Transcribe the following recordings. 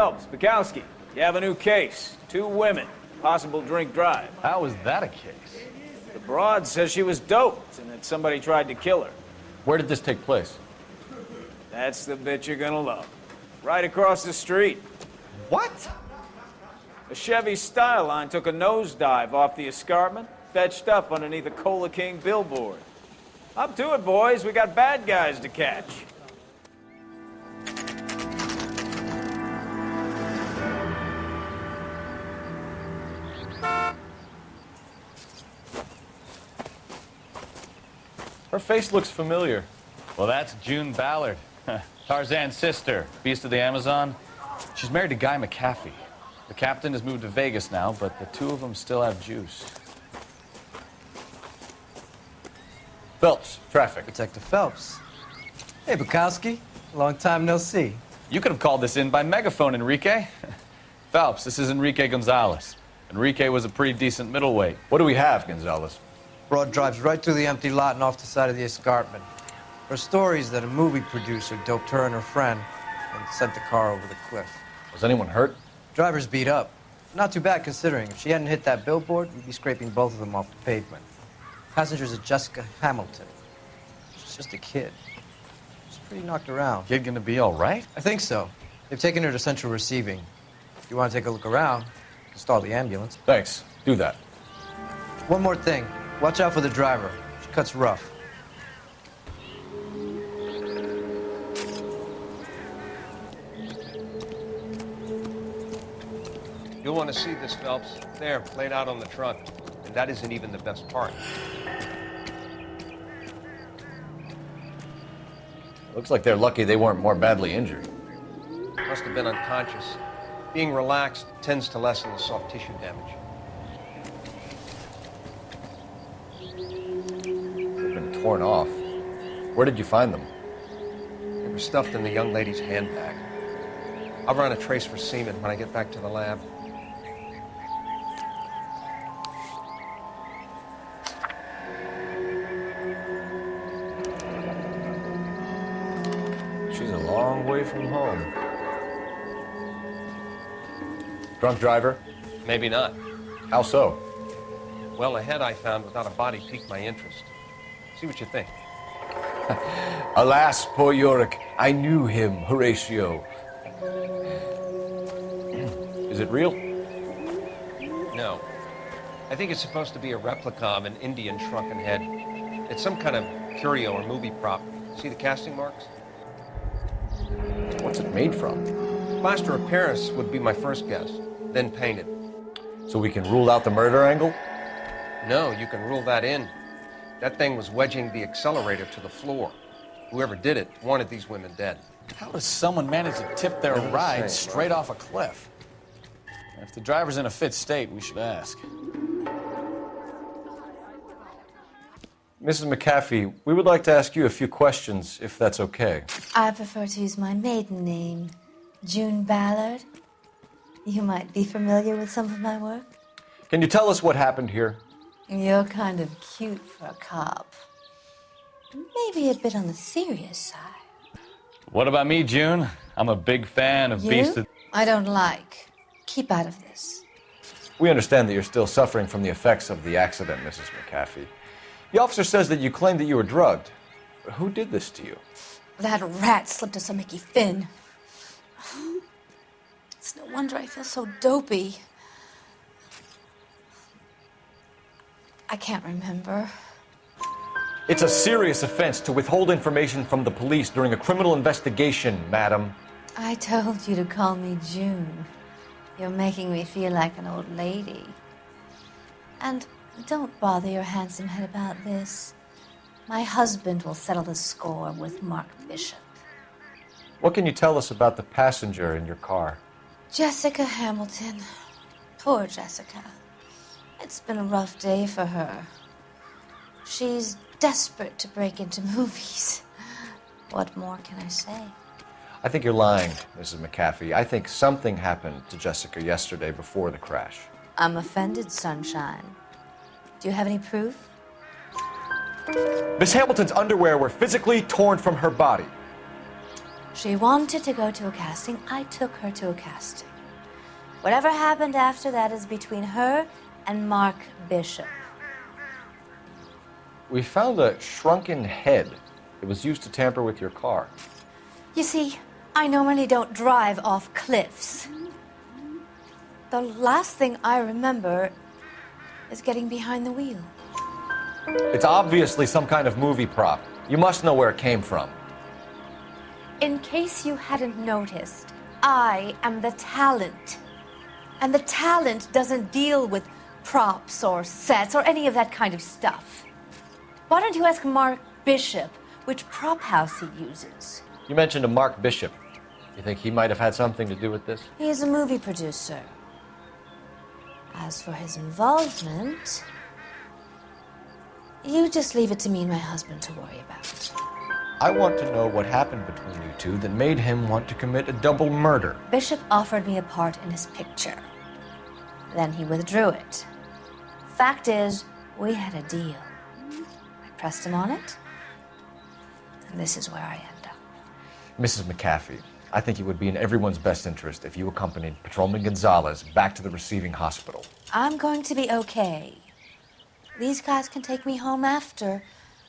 Phelps, Bukowski, you have a new case. 2 women, possible drink drive. How is that a case? The broad says she was doped and that somebody tried to kill her. Where did this take place? That's the bit you're gonna love. Right across the street. What? A Chevy Styline took a nosedive off the escarpment, fetched up underneath a Cola King billboard. Up to it, boys. We got bad guys to catch. Her face looks familiar. Well, that's June Ballard, Tarzan's sister, Beast of the Amazon. She's married to Guy McAfee. The captain has moved to Vegas now, but the 2 of them still have juice. Phelps, traffic. Detective Phelps. Hey, Bukowski. Long time no see. You could have called this in by megaphone, Enrique. Phelps, this is Enrique Gonzalez. Enrique was a pretty decent middleweight. What do we have, Gonzalez? Broad drives right through the empty lot and off the side of the escarpment. Her story is that a movie producer doped her and her friend and sent the car over the cliff. Was anyone hurt? Driver's beat up. Not too bad considering. If she hadn't hit that billboard, we'd be scraping both of them off the pavement. Passenger's a Jessica Hamilton. She's just a kid. She's pretty knocked around. Kid gonna be all right? I think so. They've taken her to central receiving. If you want to take a look around, install the ambulance. Thanks. Do that. One more thing. Watch out for the driver. She cuts rough. You'll want to see this, Phelps. There, laid out on the trunk. And that isn't even the best part. Looks like they're lucky they weren't more badly injured. Must have been unconscious. Being relaxed tends to lessen the soft tissue damage. They've been torn off. Where did you find them? They were stuffed in the young lady's handbag. I'll run a trace for semen when I get back to the lab. She's a long way from home. Drunk driver? Maybe not. How so? Well, a head I found without a body piqued my interest. See what you think. Alas, poor Yorick, I knew him, Horatio. Is it real? No. I think it's supposed to be a replica of an Indian shrunken head. It's some kind of curio or movie prop. See the casting marks? What's it made from? Plaster of Paris would be my first guess, then painted. So we can rule out the murder angle? No, you can rule that in. That thing was wedging the accelerator to the floor. Whoever did it wanted these women dead. How does someone manage to tip their Never the ride same, straight right? off a cliff? If the driver's in a fit state, we should ask. Mrs. McAfee, we would like to ask you a few questions, if that's okay. I prefer to use my maiden name, June Ballard. You might be familiar with some of my work. Can you tell us what happened here? You're kind of cute for a cop. Maybe a bit on the serious side. What about me, June? I'm a big fan of Beast of... I don't like. Keep out of this. We understand that you're still suffering from the effects of the accident, Mrs. McAfee. The officer says that you claimed that you were drugged. Who did this to you? That rat slipped us a Mickey Finn. It's no wonder I feel so dopey. I can't remember. It's a serious offense to withhold information from the police during a criminal investigation, madam. I told you to call me June. You're making me feel like an old lady. And don't bother your handsome head about this. My husband will settle the score with Mark Bishop. What can you tell us about the passenger in your car? Jessica Hamilton. Poor Jessica. It's been a rough day for her. She's desperate to break into movies. What more can I say? I think you're lying, Mrs. McAfee. I think something happened to Jessica yesterday before the crash. I'm offended, Sunshine. Do you have any proof? Miss Hamilton's underwear were physically torn from her body. She wanted to go to a casting. I took her to a casting. Whatever happened after that is between her and Mark Bishop. We found a shrunken head. It was used to tamper with your car. You see, I normally don't drive off cliffs. The last thing I remember is getting behind the wheel. It's obviously some kind of movie prop. You must know where it came from. In case you hadn't noticed, I am the talent. And the talent doesn't deal with props or sets or any of that kind of stuff. Why don't you ask Mark Bishop which prop house he uses? You mentioned a Mark Bishop. You think he might have had something to do with this? He is a movie producer. As for his involvement, you just leave it to me and my husband to worry about. I want to know what happened between you two that made him want to commit a double murder. Bishop offered me a part in his picture. Then he withdrew it. Fact is, we had a deal. I pressed him on it, and this is where I end up. Mrs. McAfee, I think it would be in everyone's best interest if you accompanied Patrolman Gonzalez back to the receiving hospital. I'm going to be okay. These guys can take me home after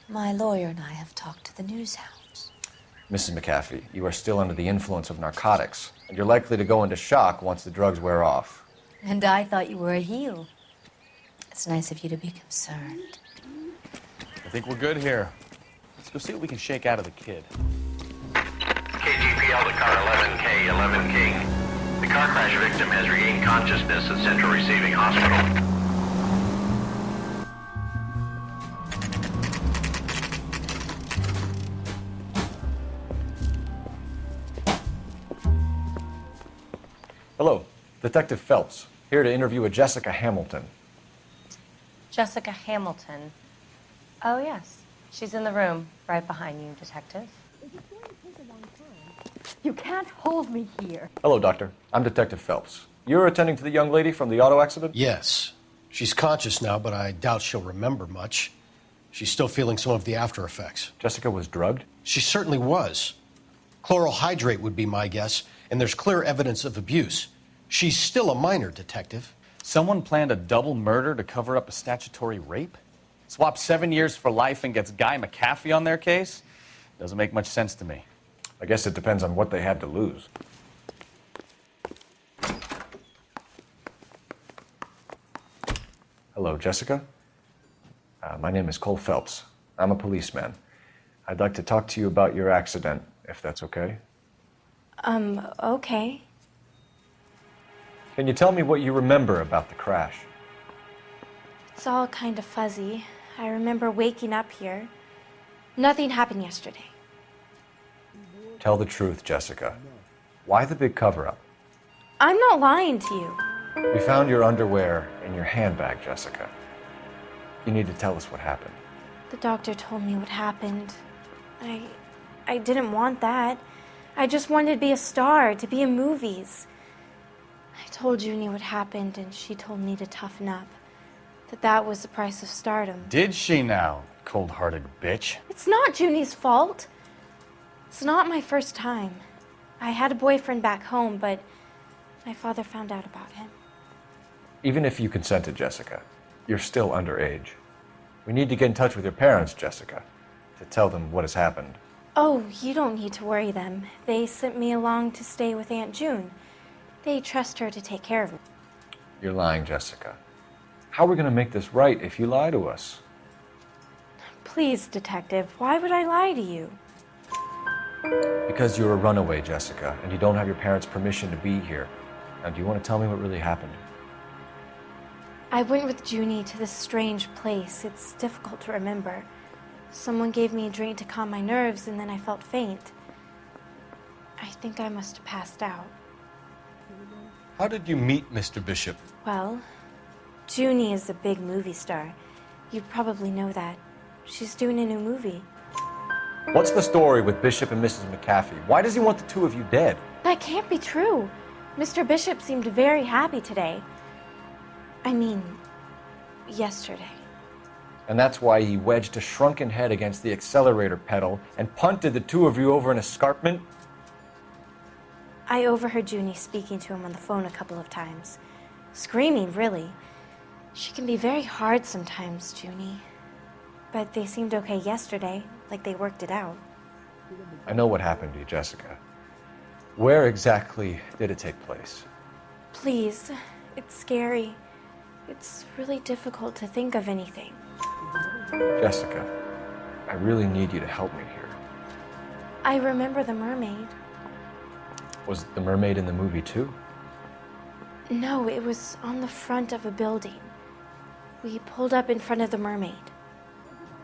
my lawyer and I have talked to the news hounds. Mrs. McAfee, you are still under the influence of narcotics, and you're likely to go into shock once the drugs wear off. And I thought you were a heel. It's nice of you to be concerned. I think we're good here. Let's go see what we can shake out of the kid. KGPL to car 11K, 11 King. The car crash victim has regained consciousness at Central Receiving Hospital. Hello, Detective Phelps, here to interview a Jessica Hamilton. Jessica Hamilton. Oh, yes. She's in the room, right behind you, Detective. You can't hold me here. Hello, Doctor. I'm Detective Phelps. You're attending to the young lady from the auto accident? Yes. She's conscious now, but I doubt she'll remember much. She's still feeling some of the after effects. Jessica was drugged? She certainly was. Chloral hydrate would be my guess, and there's clear evidence of abuse. She's still a minor, Detective. Someone planned a double murder to cover up a statutory rape? Swap 7 years for life and gets Guy McAfee on their case? Doesn't make much sense to me. I guess it depends on what they had to lose. Hello, Jessica. My name is Cole Phelps. I'm a policeman. I'd like to talk to you about your accident, if that's okay. Okay. Can you tell me what you remember about the crash? It's all kind of fuzzy. I remember waking up here. Nothing happened yesterday. Tell the truth, Jessica. Why the big cover-up? I'm not lying to you. We found your underwear in your handbag, Jessica. You need to tell us what happened. The doctor told me what happened. I didn't want that. I just wanted to be a star, to be in movies. I told Junie what happened, and she told me to toughen up. That was the price of stardom. Did she now, cold-hearted bitch? It's not Junie's fault. It's not my first time. I had a boyfriend back home, but my father found out about him. Even if you consented, Jessica, you're still underage. We need to get in touch with your parents, Jessica, to tell them what has happened. Oh, you don't need to worry them. They sent me along to stay with Aunt June. They trust her to take care of me. You're lying, Jessica. How are we going to make this right if you lie to us? Please, Detective, why would I lie to you? Because you're a runaway, Jessica, and you don't have your parents' permission to be here. Now, do you want to tell me what really happened? I went with Junie to this strange place. It's difficult to remember. Someone gave me a drink to calm my nerves, and then I felt faint. I think I must have passed out. How did you meet Mr. Bishop? Well, Junie is a big movie star. You probably know that. She's doing a new movie. What's the story with Bishop and Mrs. McAfee? Why does he want the two of you dead? That can't be true. Mr. Bishop seemed very happy today. I mean, yesterday. And that's why he wedged a shrunken head against the accelerator pedal and punted the two of you over an escarpment? I overheard Junie speaking to him on the phone a couple of times. Screaming, really. She can be very hard sometimes, Junie. But they seemed okay yesterday, like they worked it out. I know what happened to you, Jessica. Where exactly did it take place? Please, it's scary. It's really difficult to think of anything. Jessica, I really need you to help me here. I remember the mermaid. Was the mermaid in the movie too? No, it was on the front of a building. We pulled up in front of the mermaid.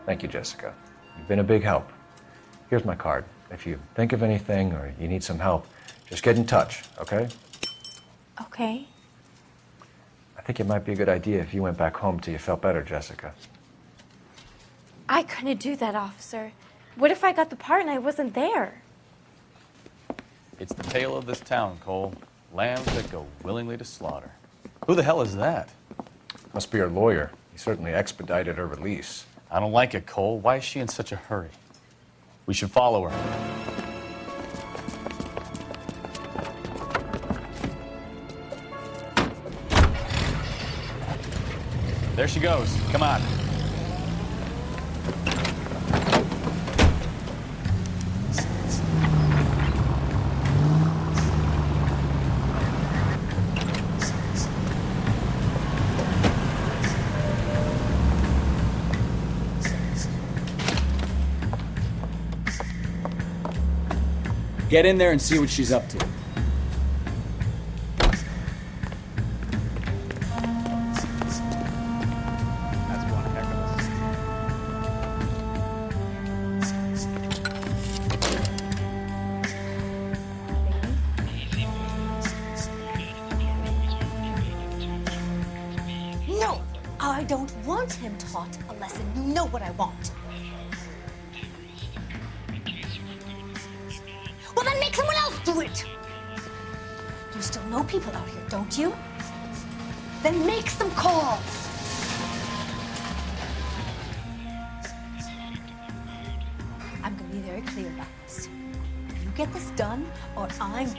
Thank you, Jessica. You've been a big help. Here's my card. If you think of anything or you need some help, just get in touch, okay? Okay. I think it might be a good idea if you went back home till you felt better, Jessica. I couldn't do that, officer. What if I got the part and I wasn't there? It's the tale of this town, Cole. Lambs that go willingly to slaughter. Who the hell is that? Must be her lawyer. He certainly expedited her release. I don't like it, Cole. Why is she in such a hurry? We should follow her. There she goes. Come on. Get in there and see what she's up to. That's one heck of a... No, I don't want him taught a lesson. You know what I want. Well, then make someone else do it. You still know people out here, don't you? Then make some calls. I'm going to be very clear about this. You get this done, or I'm...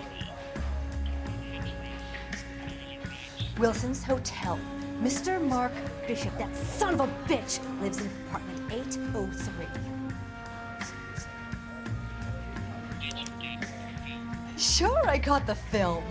Wilson's Hotel. Mr. Mark Bishop, that son of a bitch, lives in apartment 803. Sure, I caught the film.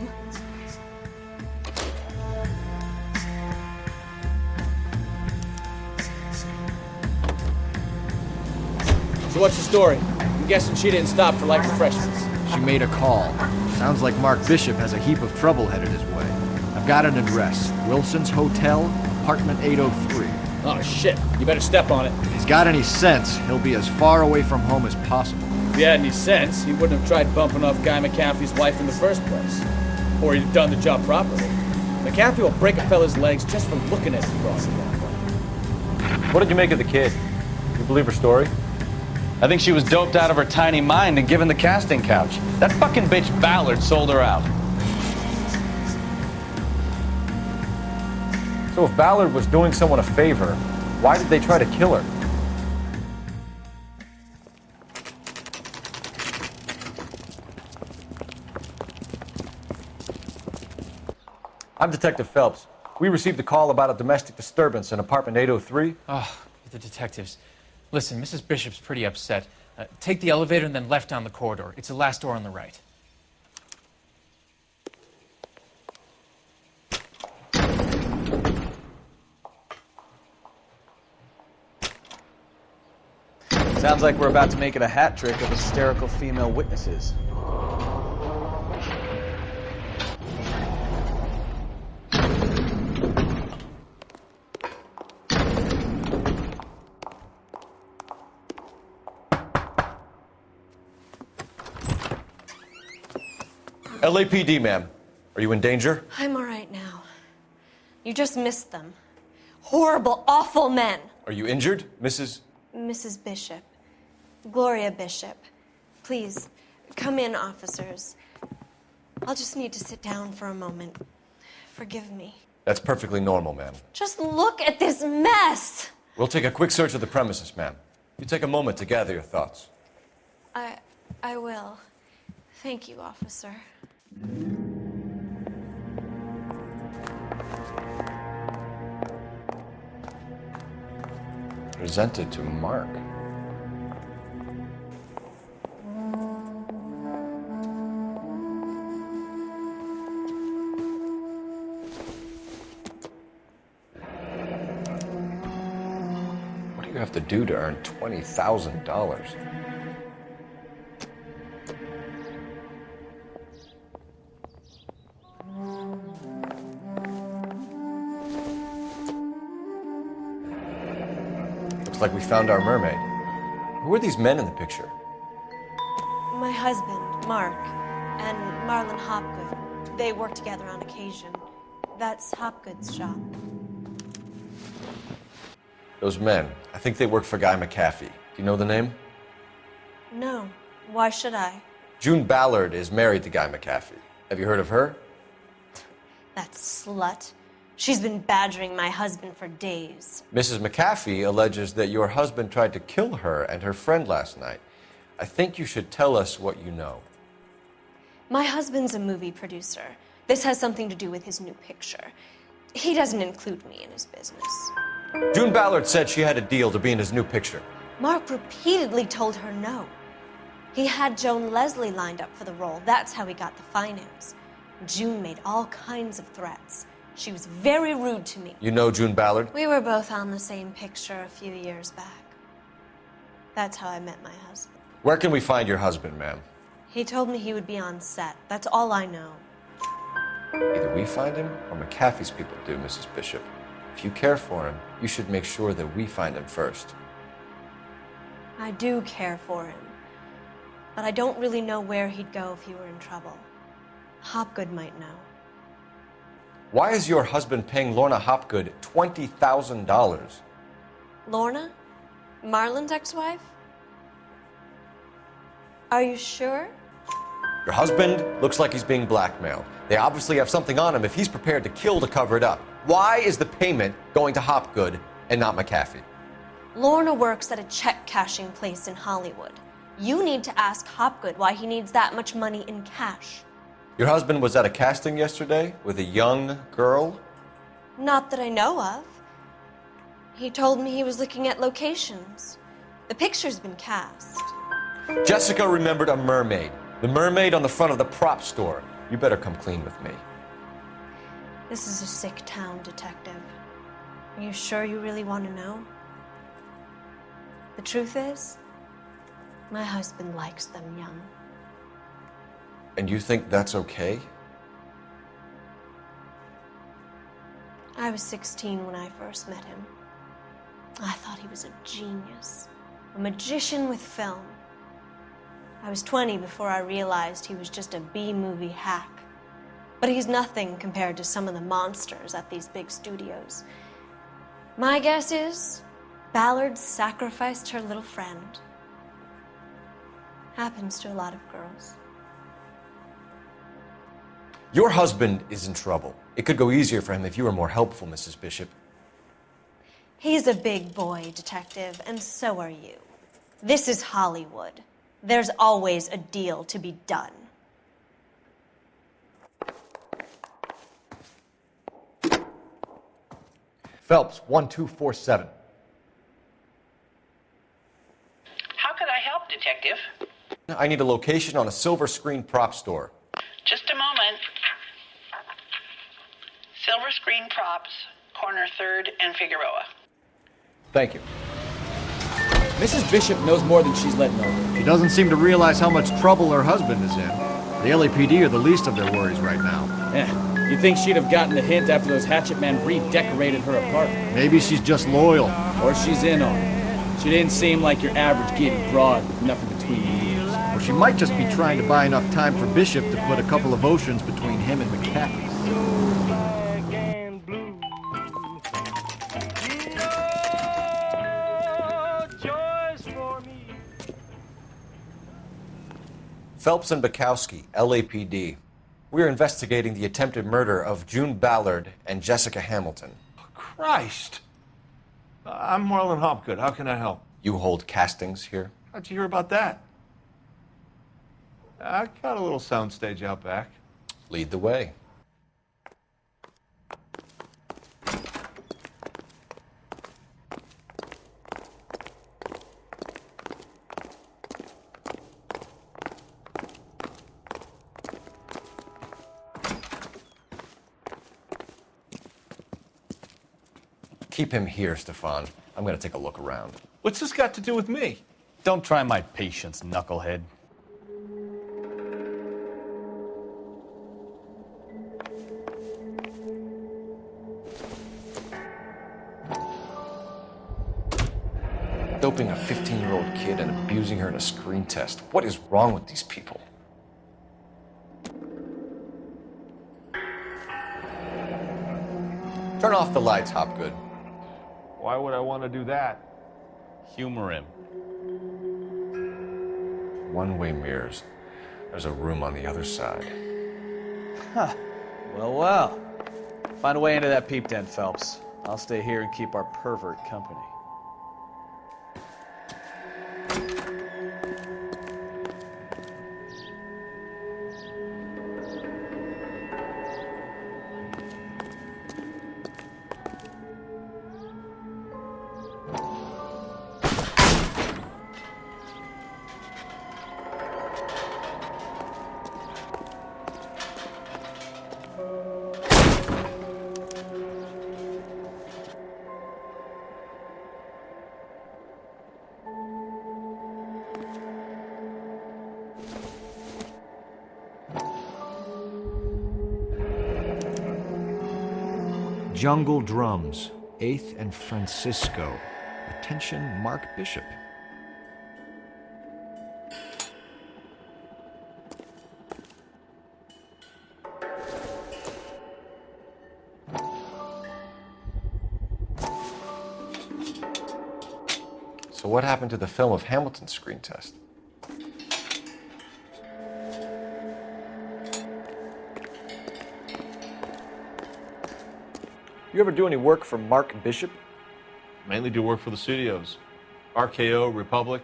So what's the story? I'm guessing she didn't stop for light refreshments. She made a call. Sounds like Mark Bishop has a heap of trouble headed his way. I've got an address. Wilson's Hotel, apartment 803. Oh, shit. You better step on it. If he's got any sense, he'll be as far away from home as possible. If he had any sense, he wouldn't have tried bumping off Guy McAfee's wife in the first place. Or he'd have done the job properly. McAfee will break a fella's legs just from looking at his cross that way. What did you make of the kid? You believe her story? I think she was doped out of her tiny mind and given the casting couch. That fucking bitch Ballard sold her out. So if Ballard was doing someone a favor, why did they try to kill her? I'm Detective Phelps. We received a call about a domestic disturbance in apartment 803. Oh, the detectives. Listen, Mrs. Bishop's pretty upset. Take the elevator and then left down the corridor. It's the last door on the right. Sounds like we're about to make it a hat trick of hysterical female witnesses. LAPD, ma'am. Are you in danger? I'm all right now. You just missed them. Horrible, awful men. Are you injured, Mrs.? Mrs. Bishop. Gloria Bishop. Please, come in, officers. I'll just need to sit down for a moment. Forgive me. That's perfectly normal, ma'am. Just look at this mess! We'll take a quick search of the premises, ma'am. You take a moment to gather your thoughts. I will. Thank you, officer. Presented to Mark. What do you have to do to earn $20,000? Looks like we found our mermaid. Who are these men in the picture? My husband, Mark, and Marlon Hopgood. They work together on occasion. That's Hopgood's shop. Those men, I think they work for Guy McAfee. Do you know the name? No. Why should I? June Ballard is married to Guy McAfee. Have you heard of her? That slut. She's been badgering my husband for days. Mrs. McAfee alleges that your husband tried to kill her and her friend last night. I think you should tell us what you know. My husband's a movie producer. This has something to do with his new picture. He doesn't include me in his business. June Ballard said she had a deal to be in his new picture. Mark repeatedly told her no. He had Joan Leslie lined up for the role. That's how he got the finance. June made all kinds of threats. She was very rude to me. You know June Ballard? We were both on the same picture a few years back. That's how I met my husband. Where can we find your husband, ma'am? He told me he would be on set. That's all I know. Either we find him or McAfee's people do, Mrs. Bishop. If you care for him, you should make sure that we find him first. I do care for him. But I don't really know where he'd go if he were in trouble. Hopgood might know. Why is your husband paying Lorna Hopgood $20,000? Lorna? Marlon's ex-wife? Are you sure? Your husband looks like he's being blackmailed. They obviously have something on him if he's prepared to kill to cover it up. Why is the payment going to Hopgood and not McAfee? Lorna works at a check-cashing place in Hollywood. You need to ask Hopgood why he needs that much money in cash. Your husband was at a casting yesterday with a young girl? Not that I know of. He told me he was looking at locations. The picture's been cast. Jessica remembered a mermaid. The mermaid on the front of the prop store. You better come clean with me. This is a sick town, Detective. Are you sure you really want to know? The truth is, my husband likes them young. And you think that's okay? I was 16 when I first met him. I thought he was a genius, a magician with film. I was 20 before I realized he was just a B-movie hack. But he's nothing compared to some of the monsters at these big studios. My guess is Ballard sacrificed her little friend. Happens to a lot of girls. Your husband is in trouble. It could go easier for him if you were more helpful, Mrs. Bishop. He's a big boy, Detective, and so are you. This is Hollywood. There's always a deal to be done. Phelps, 1247. How can I help, Detective? I need a location on a silver screen prop store. Just a moment. Silver Screen Props, corner 3rd and Figueroa. Thank you. Mrs. Bishop knows more than she's letting on. She doesn't seem to realize how much trouble her husband is in. The LAPD are the least of their worries right now. Yeah, you'd think she'd have gotten the hint after those hatchet men redecorated her apartment. Maybe she's just loyal. Or she's in on it. She didn't seem like your average giddy broad with nothing between the ears. Or she might just be trying to buy enough time for Bishop to put a couple of oceans between him and McAfee. Phelps and Bukowski, LAPD. We're investigating the attempted murder of June Ballard and Jessica Hamilton. Christ! I'm Marlon Hopgood. How can I help? You hold castings here? How'd you hear about that? I got a little soundstage out back. Lead the way. Keep him here, Stefan. I'm gonna take a look around. What's this got to do with me? Don't try my patience, knucklehead. Doping a 15-year-old kid and abusing her in a screen test. What is wrong with these people? Turn off the lights, Hopgood. Why would I want to do that? Humor him. One-way mirrors. There's a room on the other side. Huh. Well, well. Find a way into that peep den, Phelps. I'll stay here and keep our pervert company. Jungle Drums, 8th and Francisco. Attention, Mark Bishop. So what happened to the film of Hamilton's screen test? You ever do any work for Mark Bishop? Mainly do work for the studios. RKO, Republic,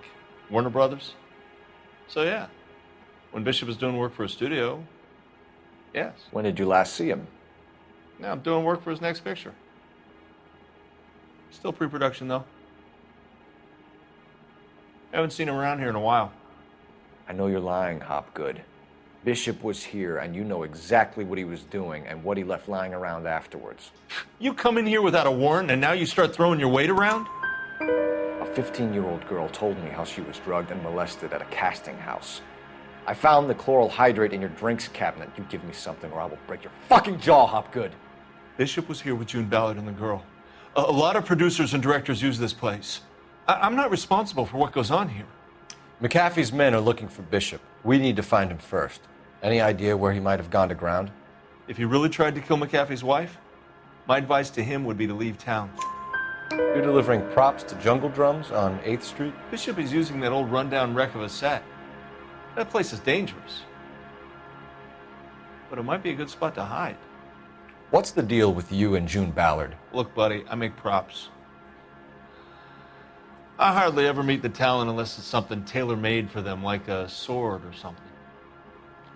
Warner Brothers. So yeah, when Bishop is doing work for a studio, yes. When did you last see him? Now I'm doing work for his next picture. Still pre-production though. Haven't seen him around here in a while. I know you're lying, Hopgood. Bishop was here, and you know exactly what he was doing and what he left lying around afterwards. You come in here without a warrant, and now you start throwing your weight around? A 15-year-old girl told me how she was drugged and molested at a casting house. I found the chloral hydrate in your drinks cabinet. You give me something or I will break your fucking jaw, Hopgood. Bishop was here with June Ballard and the girl. A lot of producers and directors use this place. I'm not responsible for what goes on here. McAfee's men are looking for Bishop. We need to find him first. Any idea where he might have gone to ground? If he really tried to kill McAfee's wife, my advice to him would be to leave town. You're delivering props to Jungle Drums on 8th Street? Bishop is using that old rundown wreck of a set. That place is dangerous. But it might be a good spot to hide. What's the deal with you and June Ballard? Look, buddy, I make props. I hardly ever meet the talent unless it's something tailor-made for them, like a sword or something.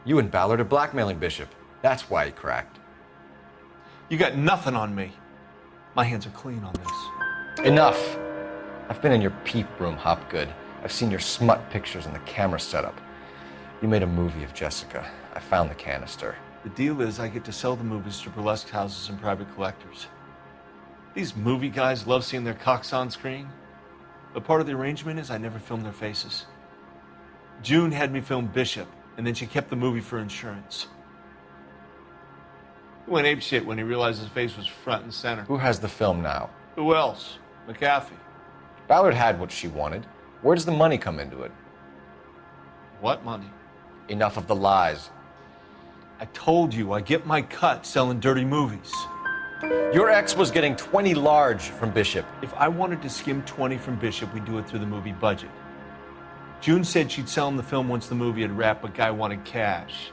You and Ballard are blackmailing Bishop. That's why he cracked. You got nothing on me. My hands are clean on this. Enough. I've been in your peep room, Hopgood. I've seen your smut pictures and the camera setup. You made a movie of Jessica. I found the canister. The deal is I get to sell the movies to burlesque houses and private collectors. These movie guys love seeing their cocks on screen. But part of the arrangement is I never film their faces. June had me film Bishop, and then she kept the movie for insurance. He went apeshit when he realized his face was front and center. Who has the film now? Who else? McAfee. Ballard had what she wanted. Where does the money come into it? What money? Enough of the lies. I told you, I get my cut selling dirty movies. Your ex was getting 20 large from Bishop. If I wanted to skim 20 from Bishop, we'd do it through the movie budget. June said she'd sell him the film once the movie had wrapped, but Guy wanted cash.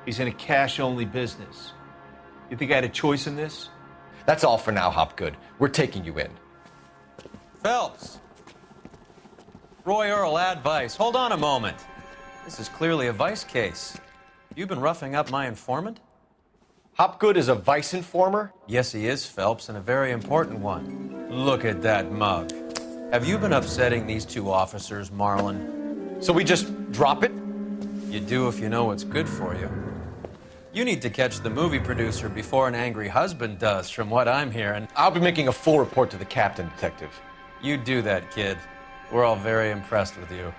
He's in a cash-only business. You think I had a choice in this? That's all for now, Hopgood. We're taking you in. Phelps! Roy Earl, advice. Hold on a moment. This is clearly a vice case. You've been roughing up my informant? Hopgood is a vice informer? Yes, he is, Phelps, and a very important one. Look at that mug. Have you been upsetting these two officers, Marlon? So we just drop it? You do if you know what's good for you. You need to catch the movie producer before an angry husband does, from what I'm hearing. I'll be making a full report to the captain, Detective. You do that, kid. We're all very impressed with you.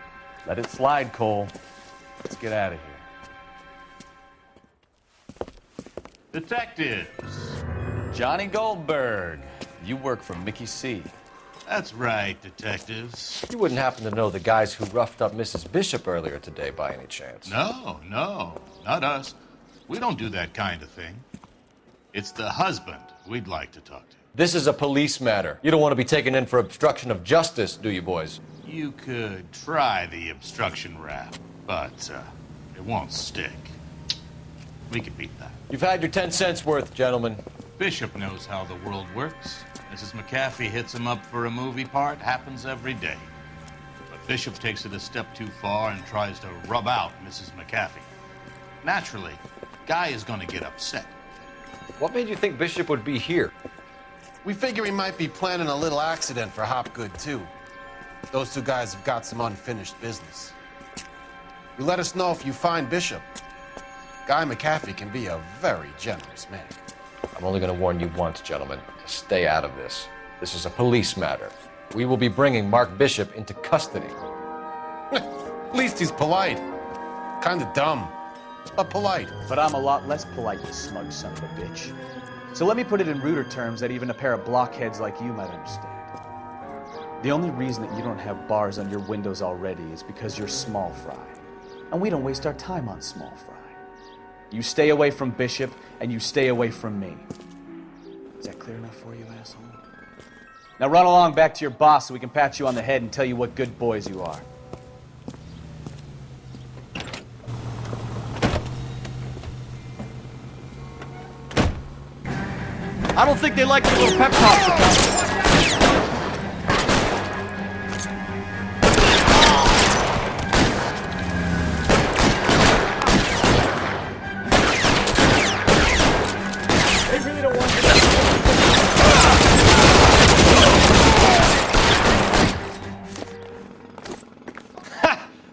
Let it slide, Cole. Let's get out of here. Detectives. Johnny Goldberg. You work for Mickey C. That's right, detectives. You wouldn't happen to know the guys who roughed up Mrs. Bishop earlier today by any chance? No, not us. We don't do that kind of thing. It's the husband we'd like to talk to. This is a police matter. You don't want to be taken in for obstruction of justice, do you, boys? You could try the obstruction rap, but it won't stick. We can beat that. You've had your 10 cents worth, gentlemen. Bishop knows how the world works. Mrs. McAfee hits him up for a movie part. Happens every day. But Bishop takes it a step too far and tries to rub out Mrs. McAfee. Naturally, Guy is going to get upset. What made you think Bishop would be here? We figure he might be planning a little accident for Hopgood, too. Those two guys have got some unfinished business. You let us know if you find Bishop. Guy McAfee can be a very generous man. I'm only going to warn you once, gentlemen. To stay out of this. This is a police matter. We will be bringing Mark Bishop into custody. At least he's polite. Kind of dumb, but polite. But I'm a lot less polite, you smug son of a bitch. So let me put it in ruder terms that even a pair of blockheads like you might understand. The only reason that you don't have bars on your windows already is because you're small fry. And we don't waste our time on small fry. You stay away from Bishop, and you stay away from me. Is that clear enough for you, asshole? Now run along back to your boss so we can pat you on the head and tell you what good boys you are. I don't think they like your little pep talk.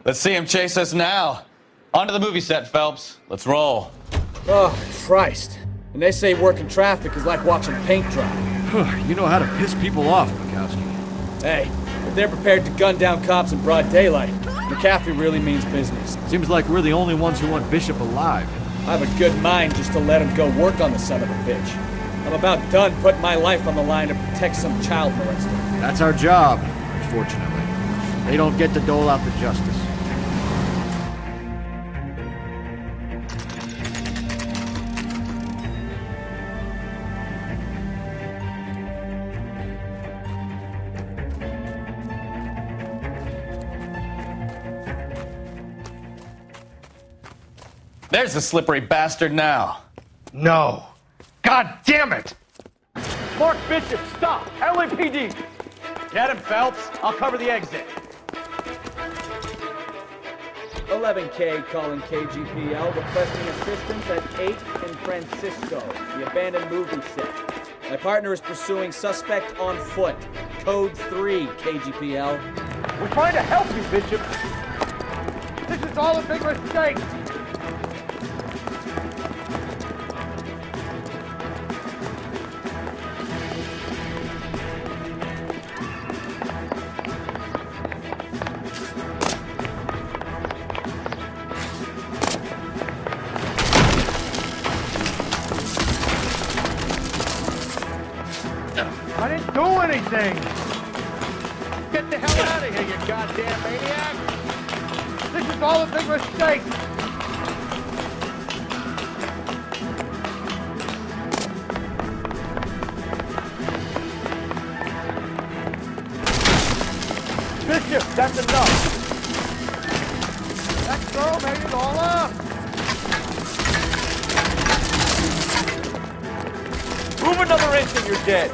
Let's see him chase us now. Onto the movie set, Phelps. Let's roll. Oh, Christ. And they say working traffic is like watching paint dry. You know how to piss people off, Bukowski. Hey, if they're prepared to gun down cops in broad daylight, McAfee really means business. Seems like we're the only ones who want Bishop alive. I have a good mind just to let him go work on the son of a bitch. I'm about done putting my life on the line to protect some child molester. That's our job, unfortunately. They don't get to dole out the justice. There's the slippery bastard now. No. God damn it! Mark Bishop, stop! LAPD! Get him, Phelps. I'll cover the exit. 11K calling KGPL, requesting assistance at 8 in Francisco, the abandoned movie set. My partner is pursuing suspect on foot. Code 3, KGPL. We're trying to help you, Bishop. This is all a big mistake. I didn't do anything! Get the hell out of here, you goddamn maniac! This is all a big mistake! Bishop, that's enough! That girl made it all up! Move another inch and you're dead.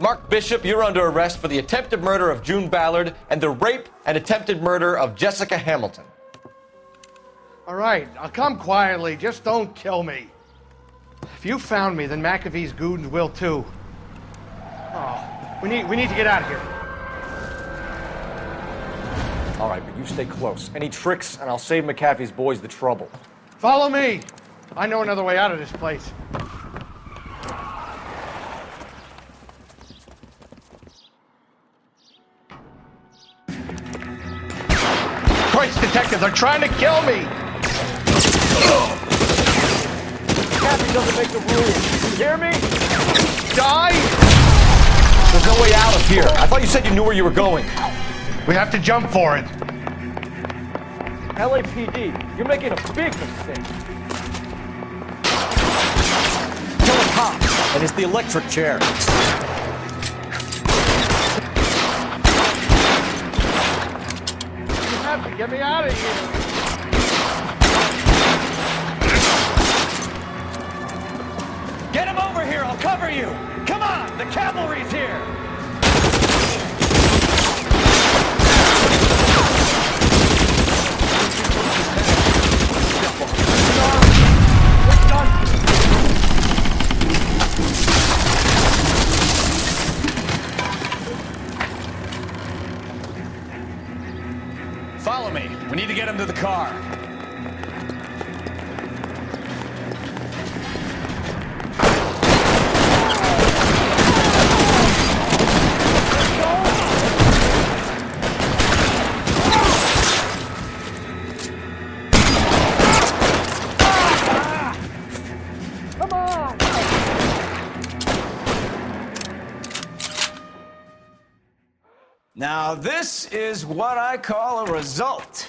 Mark Bishop, you're under arrest for the attempted murder of June Ballard and the rape and attempted murder of Jessica Hamilton. All right, I'll come quietly. Just don't kill me. If you found me, then McAfee's goons will too. Oh, we need to get out of here. All right, but you stay close. Any tricks, and I'll save McAfee's boys the trouble. Follow me. I know another way out of this place. Christ, detectives are trying to kill me! McAfee doesn't make the rules. You hear me? Die! There's no way out of here. I thought you said you knew where you were going. We have to jump for it. LAPD, you're making a big mistake. Kill a cop, and it's the electric chair. You have to get me out of here. Get him over here, I'll cover you! Come on, the cavalry's here! Follow me. We need to get him to the car. Now, this is what I call a result.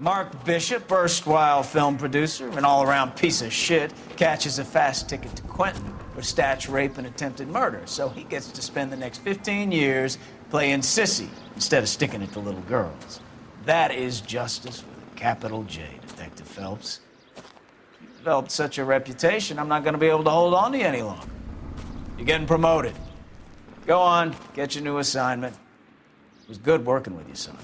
Mark Bishop, erstwhile film producer, an all-around piece of shit, catches a fast ticket to Quentin for statch rape and attempted murder, so he gets to spend the next 15 years playing sissy instead of sticking it to little girls. That is justice with a capital J, Detective Phelps. You developed such a reputation, I'm not going to be able to hold on to you any longer. You're getting promoted. Go on, get your new assignment. It was good working with you, son.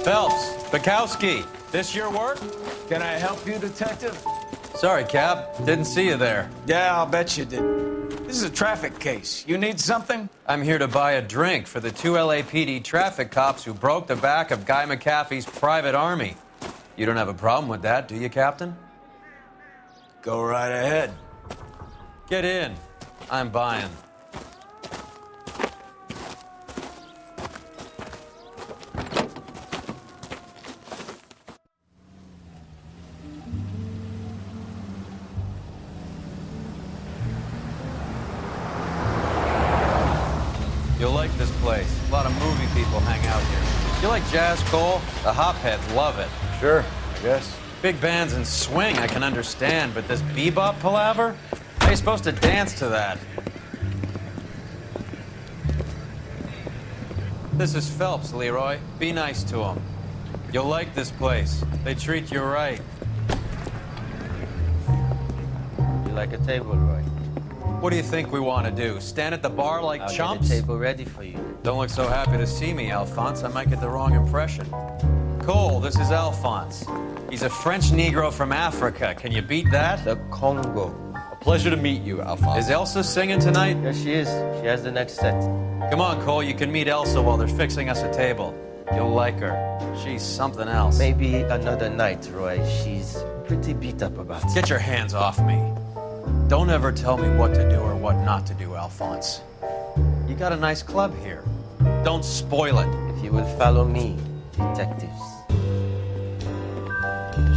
Phelps, Bukowski, this your work? Can I help you, Detective? Sorry, Cap. Didn't see you there. Yeah, I'll bet you did. This is a traffic case. You need something? I'm here to buy a drink for the 2 LAPD traffic cops who broke the back of Guy McAfee's private army. You don't have a problem with that, do you, Captain? Go right ahead. Get in. I'm buying. You'll like this place. A lot of movie people hang out here. You like jazz, Cole? The hopheads love it. Sure, I guess. Big bands and swing, I can understand, but this bebop palaver? How are you supposed to dance to that? This is Phelps, Leroy. Be nice to him. You'll like this place. They treat you right. You like a table, Roy? What do you think we want to do? Stand at the bar like I'll chumps? get a table ready for you. Don't look so happy to see me, Alphonse. I might get the wrong impression. Cole, this is Alphonse. He's a French Negro from Africa. Can you beat that? The Congo. A pleasure to meet you, Alphonse. Is Elsa singing tonight? Yes, she is. She has the next set. Come on, Cole. You can meet Elsa while they're fixing us a table. You'll like her. She's something else. Maybe another night, Roy. She's pretty beat up about it. Get your hands off me. Don't ever tell me what to do or what not to do, Alphonse. You got a nice club here. Don't spoil it. If you will follow me, detectives.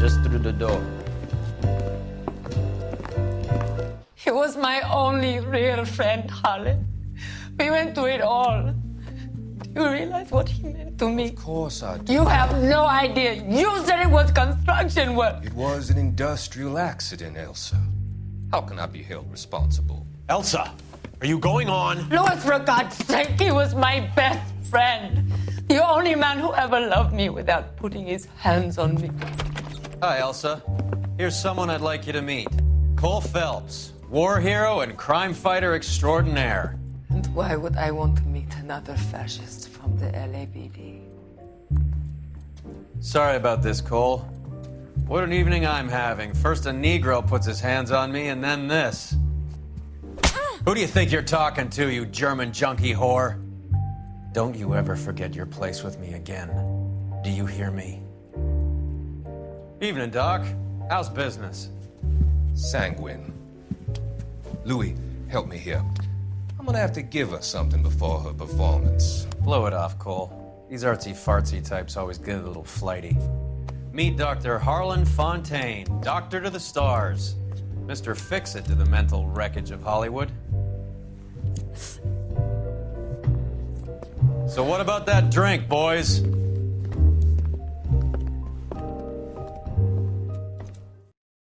Just through the door. He was my only real friend, Harlan. We went through it all. Do you realize what he meant to me? Of course I do. You have no idea. You said it was construction work. It was an industrial accident, Elsa. How can I be held responsible? Elsa, are you going on? Louis, for God's sake, he was my best friend. The only man who ever loved me without putting his hands on me. Hi, Elsa. Here's someone I'd like you to meet. Cole Phelps, war hero and crime fighter extraordinaire. And why would I want to meet another fascist from the LAPD? Sorry about this, Cole. What an evening I'm having. First a Negro puts his hands on me, and then this. Who do you think you're talking to, you German junkie whore? Don't you ever forget your place with me again. Do you hear me? Evening, Doc. How's business? Sanguine. Louis, help me here. I'm gonna have to give her something before her performance. Blow it off, Cole. These artsy-fartsy types always get a little flighty. Meet Dr. Harlan Fontaine, doctor to the stars. Mr. Fix-It to the mental wreckage of Hollywood. So what about that drink, boys?